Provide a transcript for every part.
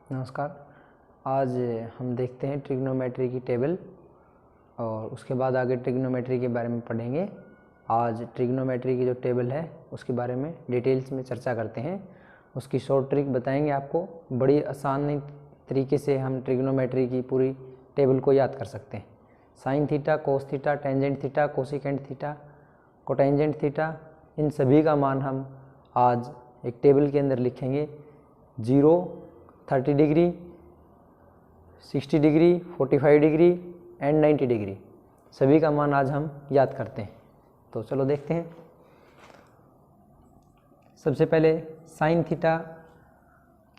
नमस्कार। आज हम देखते हैं ट्रिग्नोमेट्री की टेबल और उसके बाद आगे ट्रिग्नोमेट्री के बारे में पढ़ेंगे। आज ट्रिग्नोमेट्री की जो टेबल है उसके बारे में डिटेल्स में चर्चा करते हैं। उसकी शॉर्ट ट्रिक बताएंगे आपको। बड़ी आसान तरीके से हम ट्रिग्नोमेट्री की पूरी टेबल को याद कर सकते हैं। Sine theta, cos theta, tangent theta, cosecant theta, cotangent theta, इन सभी का मान हम आज एक टेबल के अंदर लिखेंगे। 0, 30 degree, 60 degree, 45 degree and 90 degree, सभी का मान आज हम याद करते हैं। तो चलो देखते हैं। सबसे पहले साइन थीटा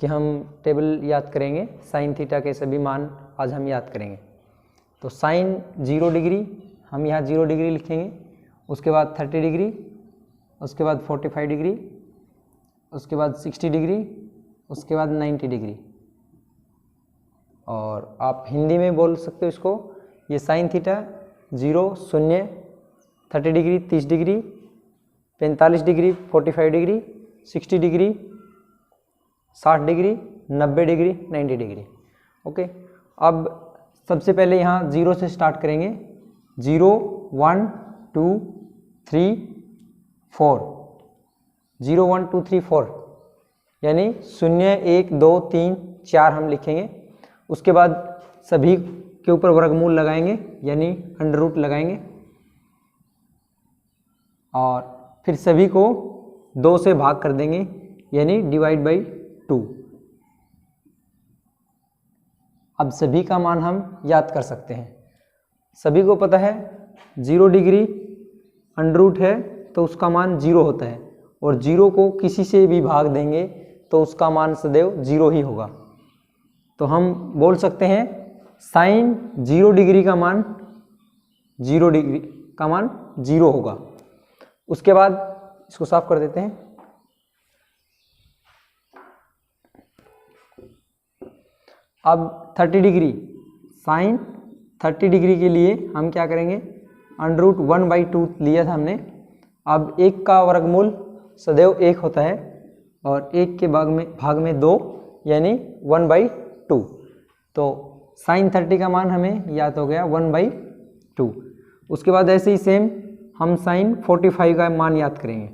के हम टेबल याद करेंगे। साइन थीटा के सभी मान आज हम याद करेंगे। तो साइन 0 डिग्री, हम यहाँ 0 डिग्री लिखेंगे। उसके बाद 30 डिग्री, उसके बाद 45 डिग्री, उसके बाद 60 डिग्री, उसके बाद 90 डिग्री। और आप हिंदी में बोल सकते हो इसको। ये sine theta 0, 0, 30 degree, 30 degree, 45 degree, 45 degree, 60 degree, 60 degree, 90 degree, 90 degree. Okay, अब सबसे पहले यहाँ 0 से स्टार्ट करेंगे। 0, 1, 2, 3, 4, 0, 1, 2, 3, 4 यानी 0, 1, 2, 3, 4 हम लिखेंगे। उसके बाद सभी के ऊपर वर्गमूल लगाएंगे यानी अंडर रूट लगाएंगे और फिर सभी को 2 से भाग कर देंगे यानी डिवाइड बाई 2। अब सभी का मान हम याद कर सकते हैं। सभी को पता है 0 डिग्री अंडर रूट है तो उसका मान 0 होता है और 0 को किसी से भी भाग देंगे तो उसका मान सदैव 0 ही होगा। तो हम बोल सकते हैं साइन 0 डिग्री का मान 0 डिग्री का मान 0 होगा। उसके बाद इसको साफ कर देते हैं। अब 30 डिग्री, साइन 30 डिग्री के लिए हम क्या करेंगे, अंडर रूट 1/2 लिया था हमने। अब 1 का वर्गमूल सदैव 1 होता है और 1 के भाग में 2 यानी 1/2। तो साइन 30 का मान हमें याद हो गया 1/2। उसके बाद ऐसे ही सेम हम साइन 45 का मान याद करेंगे।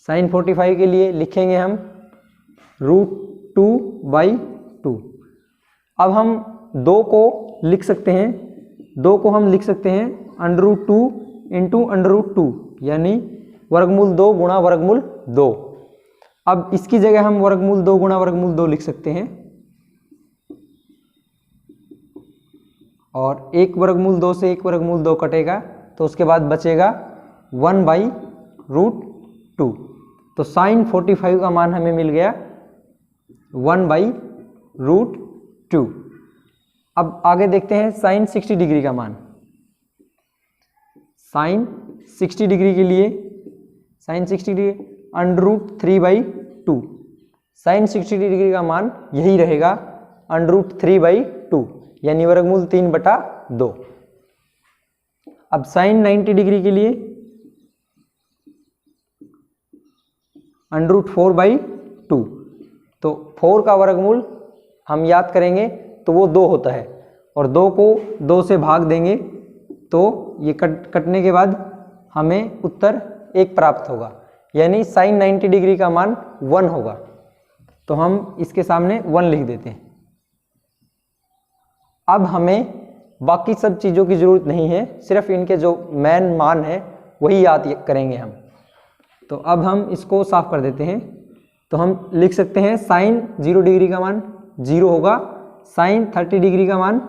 साइन 45 के लिए लिखेंगे हम √2/2। अब हम 2 को लिख सकते हैं, 2 को हम लिख सकते हैं under root 2 into under root 2 यानी वर्गमूल 2 गुणा वर्गमूल 2। अब इसकी जगह हम वर्गमूल 2 गुणा वर्गमूल 2 लिख सकते हैं और एक वर्गमूल 2 से एक वर्गमूल 2 कटेगा तो उसके बाद बचेगा 1/√2। तो साइन 45 का मान हमें मिल गया 1/√2। अब आगे देखते हैं साइन 60 डिग्री का मान। साइन 60 डिग्री के लिए sine 60 degree under root 3/2। Sine 60 degree का मान यही रहेगा अंडर रूट 3/2 यानी वर्गमूल 3/2। अब साइन 90 डिग्री के लिए अंडर रूट 4/2। तो 4 का वर्गमूल हम याद करेंगे तो वो 2 होता है और 2 को 2 से भाग देंगे तो ये कटने के बाद हमें उत्तर 1 प्राप्त होगा यानी साइन 90 डिग्री का मान 1 होगा। तो हम इसके सामने 1 लिख देते हैं। अब हमें बाकी सब चीज़ों की ज़रूरत नहीं है, सिर्फ इनके जो मेन मान है वही याद करेंगे हम। तो अब हम इसको साफ कर देते हैं। तो हम लिख सकते हैं साइन 0 डिग्री का मान 0 होगा, साइन 30 डिग्री का मान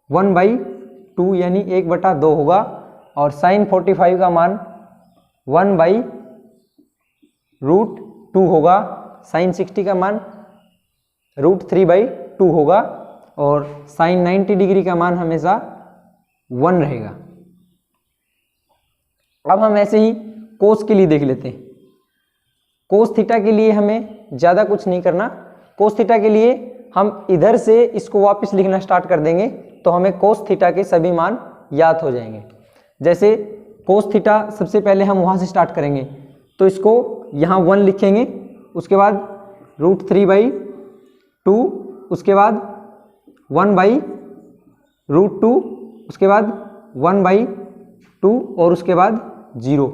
1/2 यानी 1/2 होगा और साइन 45 का मान 1/√2 होगा। साइन 60 का मान √3/2 होगा और साइन 90 डिग्री का मान हमेशा 1 रहेगा। अब हम ऐसे ही कोस के लिए देख लेते हैं। कोस थीटा के लिए हमें ज़्यादा कुछ नहीं करना। कोस थीटा के लिए हम इधर से इसको वापस लिखना स्टार्ट कर देंगे तो हमें कोस थीटा के सभी मान याद हो जाएंगे। जैसे कोस थीटा सबसे पहले हम वहाँ से स्टार्ट करेंगे तो इसको यहाँ 1 लिखेंगे। उसके बाद √3/2, उसके बाद 1/√2, उसके बाद 1/2 और उसके बाद 0।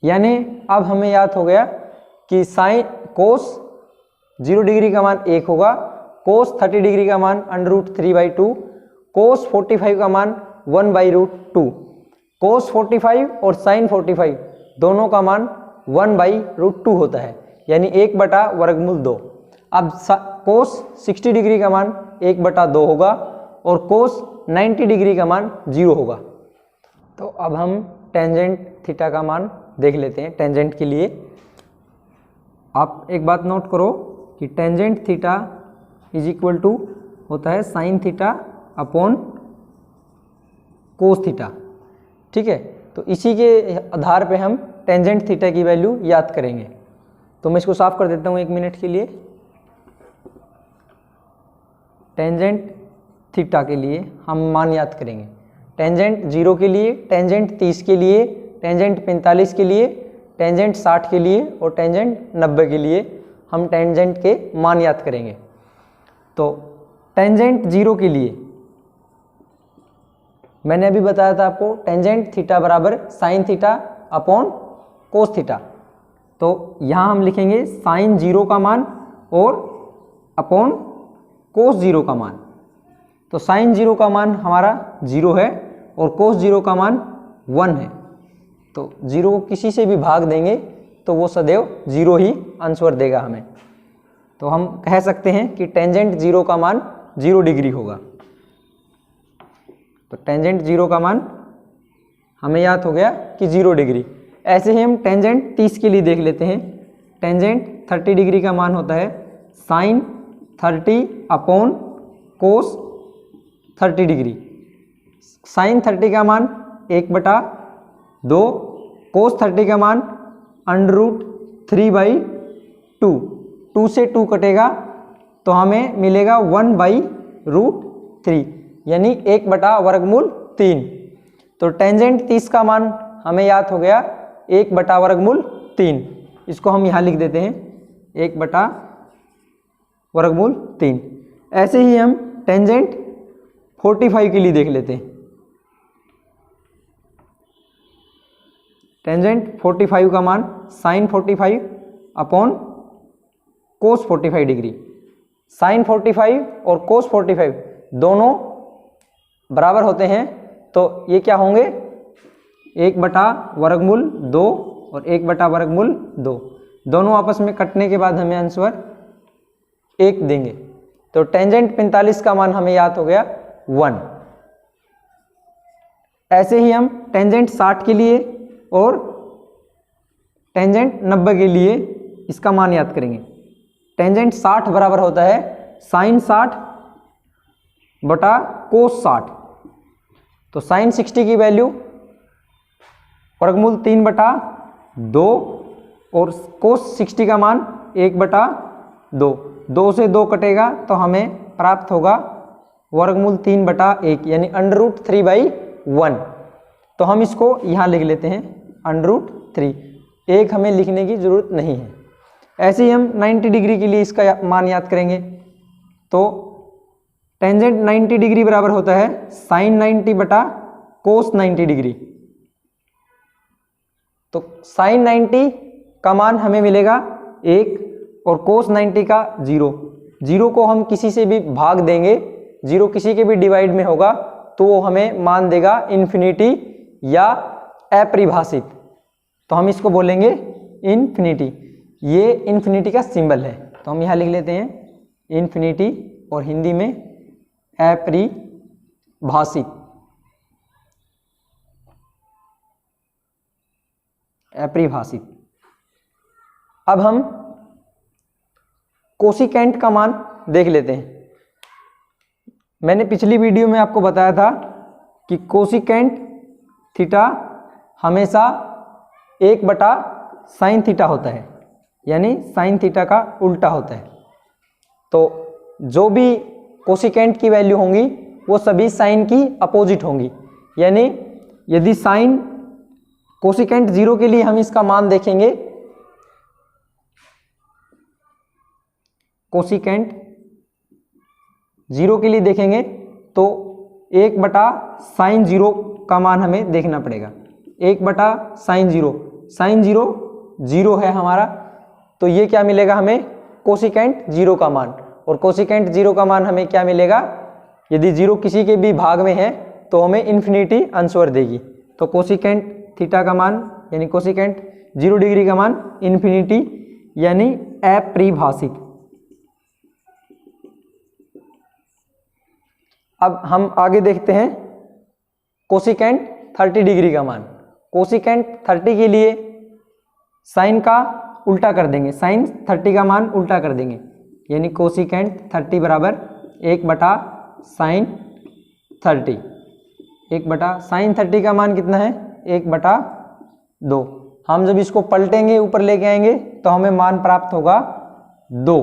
यानी अब हमें याद हो गया कि साइन कोस 0 डिग्री का मान 1 होगा, कोस 30 डिग्री का मान √3/2, कोस 45 का मान 1/√2, कोस 45 और साइन 45 दोनों का मान 1/√2 होता है, यानी 1/√2। अब कोस 60 डिग्री का मान 1/2 होगा और कोस 90 डिग्री का मान 0 होगा। तो अब हम टेंजेंट थीटा का मान देख लेते हैं। टेंजेंट के लिए आप एक बात नोट करो कि tangent theta is equal to होता है sine theta upon cos theta. ठीक है, तो इसी के आधार पे हम टेंजेंट थीटा की वैल्यू याद करेंगे। तो मैं इसको साफ कर देता हूँ 1 मिनट के लिए। टेंजेंट थीटा के लिए हम मान याद करेंगे। टेंजेंट 0 के लिए, टेंजेंट 30 के लिए, टेंजेंट 45 के लिए, टेंजेंट 60 के लिए और टेंजेंट 90 के लिए हम टेंजेंट के मान याद करेंगे। तो टेंजेंट 0 के लिए मैंने अभी बताया था आपको, टेंजेंट थीटा बराबर sign theta upon cos theta. तो यहाँ हम लिखेंगे साइन 0 का मान और अपॉन कोस 0 का मान। तो साइन 0 का मान हमारा 0 है और कोस 0 का मान 1 है। तो 0 को किसी से भी भाग देंगे तो वो सदैव 0 ही आंसर देगा हमें। तो हम कह सकते हैं कि टेंजेंट 0 का मान 0 डिग्री होगा। तो टेंजेंट 0 का मान हमें याद हो गया कि 0 डिग्री। ऐसे ही हम टेंजेंट 30 के लिए देख लेते हैं। टेंजेंट 30 डिग्री का मान होता है sine 30 upon cos 30 degree. Sine 30 का मान 1/2, कोस 30 का मान √3/2। 2 से 2 कटेगा तो हमें मिलेगा 1/√3, यानी 1/√3। तो टेंजेंट 30 का मान हमें याद हो गया 1/√3। इसको हम यहाँ लिख देते हैं 1/√3। ऐसे ही हम टेंजेंट 45 के लिए देख लेते हैं। टेंजेंट 45 का मान sine 45 upon cos 45 degree. Sine 45 और कोस 45 दोनों बराबर होते हैं, तो ये क्या होंगे 1/√2 और 1/√2। दोनों आपस में कटने के बाद हमें आंसर 1 देंगे। तो टेंजेंट 45 का मान हमें याद हो गया 1। ऐसे ही हम टेंजेंट 60 के लिए और टेंजेंट 90 के लिए इसका मान याद करेंगे। टेंजेंट 60 बराबर होता है साइन 60 बटा कोस 60। तो साइन 60 की वैल्यू √3/2 और कोस 60 का मान 1/2। 2 से 2 कटेगा तो हमें प्राप्त होगा √3/1, यानी √3/1। तो हम इसको यहाँ लिख लेते हैं √3। 1 हमें लिखने की जरूरत नहीं है। ऐसे ही हम 90 डिग्री के लिए इसका मान याद करेंगे। तो टेंजेंट 90 डिग्री बराबर होता है साइन 90 बटा कोस 90 डिग्री। तो साइन 90 का मान हमें मिलेगा 1 और कोस 90 का 0। 0 को हम किसी से भी भाग देंगे, 0 किसी के भी डिवाइड में होगा तो वो हमें मान देगा इन्फिनिटी या अपरिभाषित। तो हम इसको बोलेंगे इन्फिनिटी। ये इन्फिनिटी का सिंबल है, तो हम यहाँ लिख लेते हैं इन्फिनिटी और हिंदी में अपरिभाषित। अपरिभाषित। अब हम कोसिकेंट का मान देख लेते हैं। मैंने पिछली वीडियो में आपको बताया था कि कोसिकेंट थीटा हमेशा 1/sin थीटा होता है, यानी साइन थीटा का उल्टा होता है। तो जो भी कोसिकेंट की वैल्यू होंगी वो सभी साइन की अपोजिट होंगी। यानी यदि साइन कोसिकेंट 0 के लिए हम इसका मान देखेंगे कोसिकेंट 0 के लिए देखेंगे तो 1/sin0 का मान हमें देखना पड़ेगा। 1/sin0, sin 0 0 है हमारा, तो ये क्या मिलेगा हमें, कोसिकेंट 0 का मान। और कोसिकेंट 0 का मान हमें क्या मिलेगा, यदि 0 किसी के भी भाग में है तो हमें इन्फिनिटी आंसर देगी। तो कोसिकेंट थीटा का मान यानी कोसिकेंट 0 डिग्री का मान इन्फिनिटी यानी अपरिभाषित। अब हम आगे देखते हैं कोसिकेंट 30 डिग्री का मान। कोसिकेंट 30 के लिए साइन का उल्टा कर देंगे, साइन 30 का मान उल्टा कर देंगे, यानी कोसिकेंट 30 बराबर 1/sin 30। 1/sin 30 का मान कितना है, 1/2। हम जब इसको पलटेंगे ऊपर लेके आएंगे तो हमें मान प्राप्त होगा 2।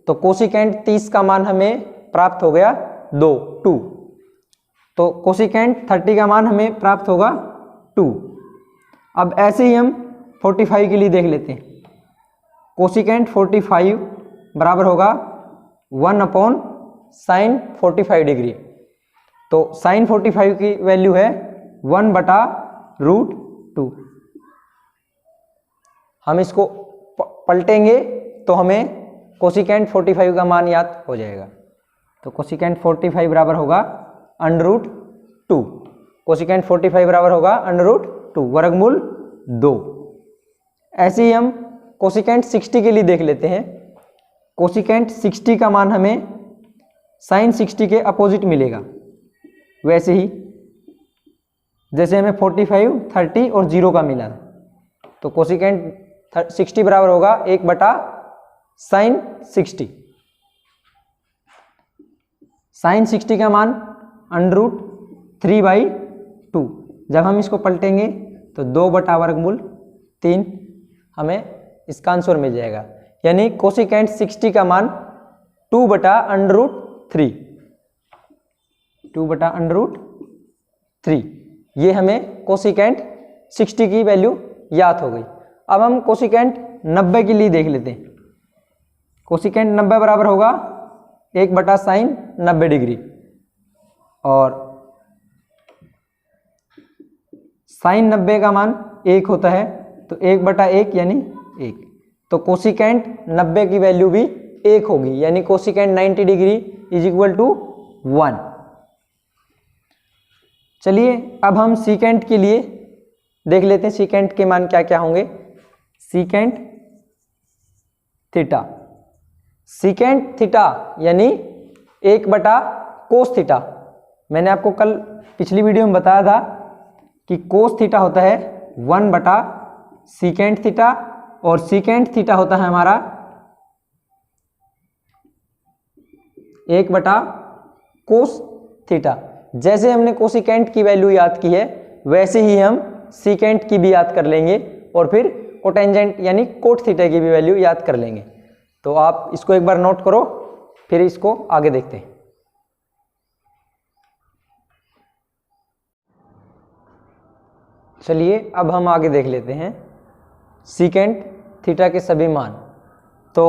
तो कोसिकेंट 30 का मान हमें प्राप्त हो गया 2। तो कोसिकेंट 30 का मान हमें प्राप्त होगा 2। अब ऐसे ही हम 45 के लिए देख लेते हैं। कोसिकेंट 45 बराबर होगा 1/sin 45 डिग्री। तो sin 45 की वैल्यू है 1/√2। हम इसको पलटेंगे तो हमें कोसिकेंट 45 का मान याद हो जाएगा। तो कोसिकेंट 45 बराबर होगा √2। कोसिकेंट 45 बराबर होगा √2 वर्गमूल 2। ऐसे ही हम कोसिकेंट 60 के लिए देख लेते हैं। कोसिकेंट 60 का मान हमें साइन 60 के अपोजिट मिलेगा। वैसे ही जैसे हमें 45, 30 और 0 का मिला, तो कोसिकेंट 60 बराबर होगा 1/sin 60। साइन 60 का मान √3/2। जब हम इसको पलटेंगे तो 2/√3 हमें इसका आंसर मिल जाएगा, यानी कोसिकेंट 60 का मान 2/√3। 2/√3 ये हमें कोसिकेंट 60 की वैल्यू याद हो गई। अब हम कोसिकेंट 90 के लिए देख लेते हैं। कोसिकेंट 90 बराबर होगा 1/sin 90 डिग्री, और साइन 90 का मान 1 होता है, तो 1/1 यानी 1। तो कोसिकेंट 90 की वैल्यू भी 1 होगी, यानी cosecant 90 degree is equal to 1। चलिए अब हम सीकेंट के लिए देख लेते हैं सीकेंट के मान क्या क्या होंगे। सीकेंट थीटा, सीकेंट थीटा यानी 1/cos थीटा। मैंने आपको कल पिछली वीडियो में बताया था कि कोस थीटा होता है 1/सीकेंट थीटा, और सीकेंट थीटा होता है हमारा 1/cos थीटा। जैसे हमने कोसिकेंट की वैल्यू याद की है वैसे ही हम सीकेंट की भी याद कर लेंगे, और फिर कोटेंजेंट यानी कोट थीटा की भी वैल्यू याद कर लेंगे। तो आप इसको एक बार नोट करो, फिर इसको आगे देखते हैं। चलिए अब हम आगे देख लेते हैं सीकेंट थीटा के सभी मान। तो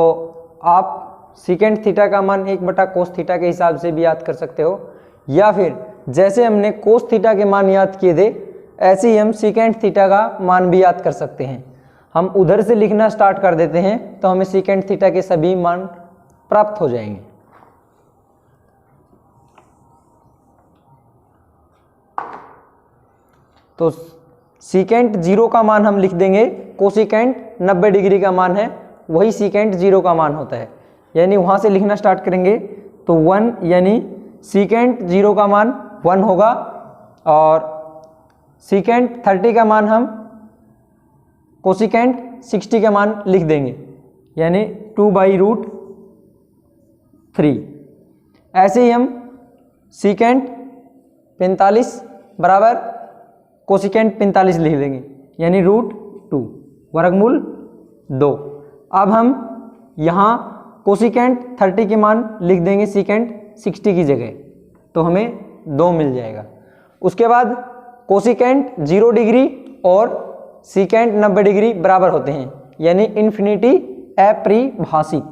आप सीकेंट थीटा का मान 1/cos थीटा के हिसाब से भी याद कर सकते हो, या फिर जैसे हमने कोस थीटा के मान याद किए थे ऐसे ही हम सीकेंट थीटा का मान भी याद कर सकते हैं। हम उधर से लिखना स्टार्ट कर देते हैं तो हमें सीकेंट थीटा के सभी मान प्राप्त हो जाएंगे। तो सीकेंट 0 का मान हम लिख देंगे, कोसिकेंट 90 डिग्री का मान है वही सीकेंट 0 का मान होता है, यानी वहाँ से लिखना स्टार्ट करेंगे तो 1, यानी सीकेंट 0 का मान 1 होगा, और सीकेंट 30 का मान हम कोसिकेंट 60 का मान लिख देंगे, यानी 2/√3। ऐसे ही हम सीकेंट 45 बराबर कोसिकेंट 45 लिख देंगे, यानी √2 वर्गमूल 2। अब हम यहाँ कोसिकेंट 30 के मान लिख देंगे सीकेंट 60 की जगह, तो हमें 2 मिल जाएगा। उसके बाद कोसिकेंट 0 डिग्री और सीकेंट 90 डिग्री बराबर होते हैं, यानी इन्फिनिटी अपरिभाषित।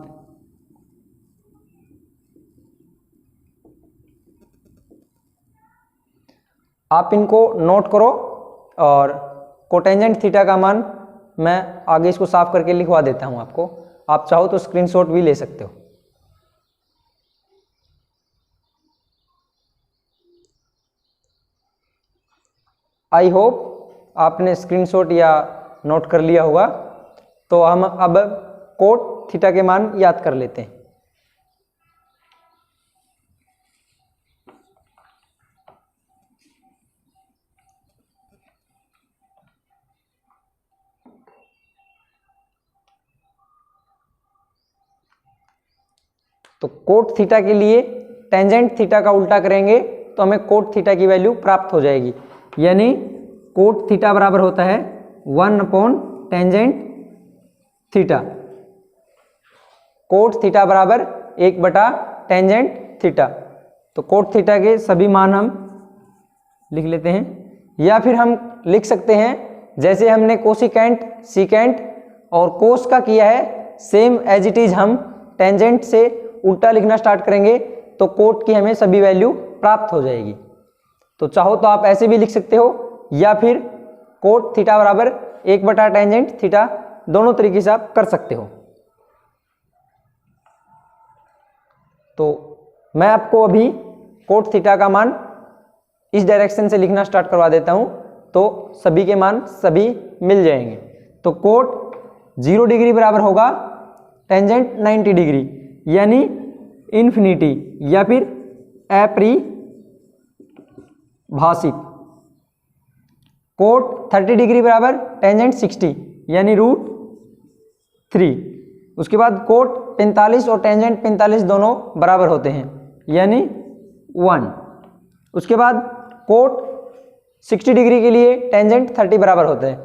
आप इनको नोट करो और कोटेंजेंट थीटा का मान मैं आगे इसको साफ करके लिखवा देता हूं आपको, आप चाहो तो स्क्रीनशॉट भी ले सकते हो। आई होप आपने स्क्रीनशॉट या नोट कर लिया होगा। तो हम अब कोट थीटा के मान याद कर लेते हैं। तो कोट थीटा के लिए टेंजेंट थीटा का उल्टा करेंगे तो हमें कोट थीटा की वैल्यू प्राप्त हो जाएगी, यानी कोट थीटा बराबर होता है 1/टेंजेंट थीटा। कोट थीटा बराबर 1/टेंजेंट थीटा। तो कोट थीटा के सभी मान हम लिख लेते हैं, या फिर हम लिख सकते हैं जैसे हमने कोसिकेंट, सीकेंट और कोस का किया है, सेम एज इट इज हम टेंजेंट से उल्टा लिखना स्टार्ट करेंगे तो कोट की हमें सभी वैल्यू प्राप्त हो जाएगी। तो चाहो तो आप ऐसे भी लिख सकते हो, या फिर कोट थीटा बराबर 1/टेंजेंट थीटा, दोनों तरीके से आप कर सकते हो। तो मैं आपको अभी कोट थीटा का मान इस डायरेक्शन से लिखना स्टार्ट करवा देता हूं, तो सभी के मान सभी मिल जाएंगे। तो कोट 0 डिग्री बराबर होगा टेंजेंट 90 डिग्री, यानी इन्फिनिटी या फिर अपरिभाषित। कोट 30 डिग्री बराबर टेंजेंट 60, यानी √3। उसके बाद कोट 45 और टेंजेंट 45 दोनों बराबर होते हैं, यानी 1। उसके बाद कोट 60 डिग्री के लिए टेंजेंट 30 बराबर होते हैं,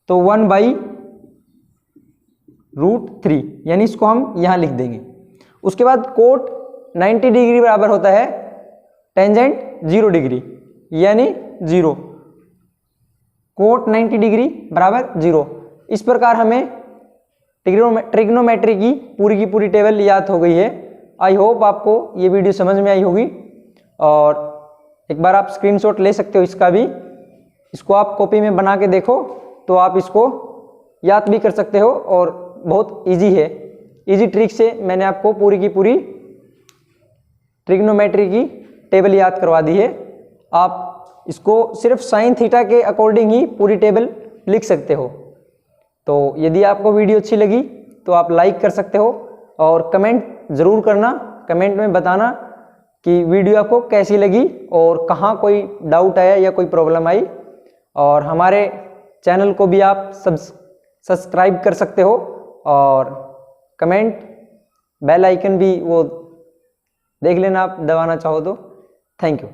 तो 1/√3, यानी इसको हम यहाँ लिख देंगे। उसके बाद कोट 90 डिग्री बराबर होता है टेंजेंट 0 डिग्री, यानी 0। कोट 90 डिग्री बराबर 0। इस प्रकार हमें ट्रिग्नोमेट्री की पूरी टेबल याद हो गई है। आई होप आपको ये वीडियो समझ में आई होगी, और एक बार आप स्क्रीनशॉट ले सकते हो इसका भी। इसको आप कॉपी में बना के देखो तो आप इसको याद भी कर सकते हो, और बहुत इजी है। इजी ट्रिक से मैंने आपको पूरी ट्रिग्नोमेट्री की टेबल याद करवा दी है। आप इसको सिर्फ साइन थीटा के अकॉर्डिंग ही पूरी टेबल लिख सकते हो। तो यदि आपको वीडियो अच्छी लगी तो आप लाइक कर सकते हो, और कमेंट ज़रूर करना, कमेंट में बताना कि वीडियो आपको कैसी लगी और कहाँ कोई डाउट आया या कोई प्रॉब्लम आई। और हमारे चैनल को भी आप सब्सक्राइब कर सकते हो, और कमेंट बेल आइकन भी वो देख लेना आप दबाना चाहो तो। Thank you.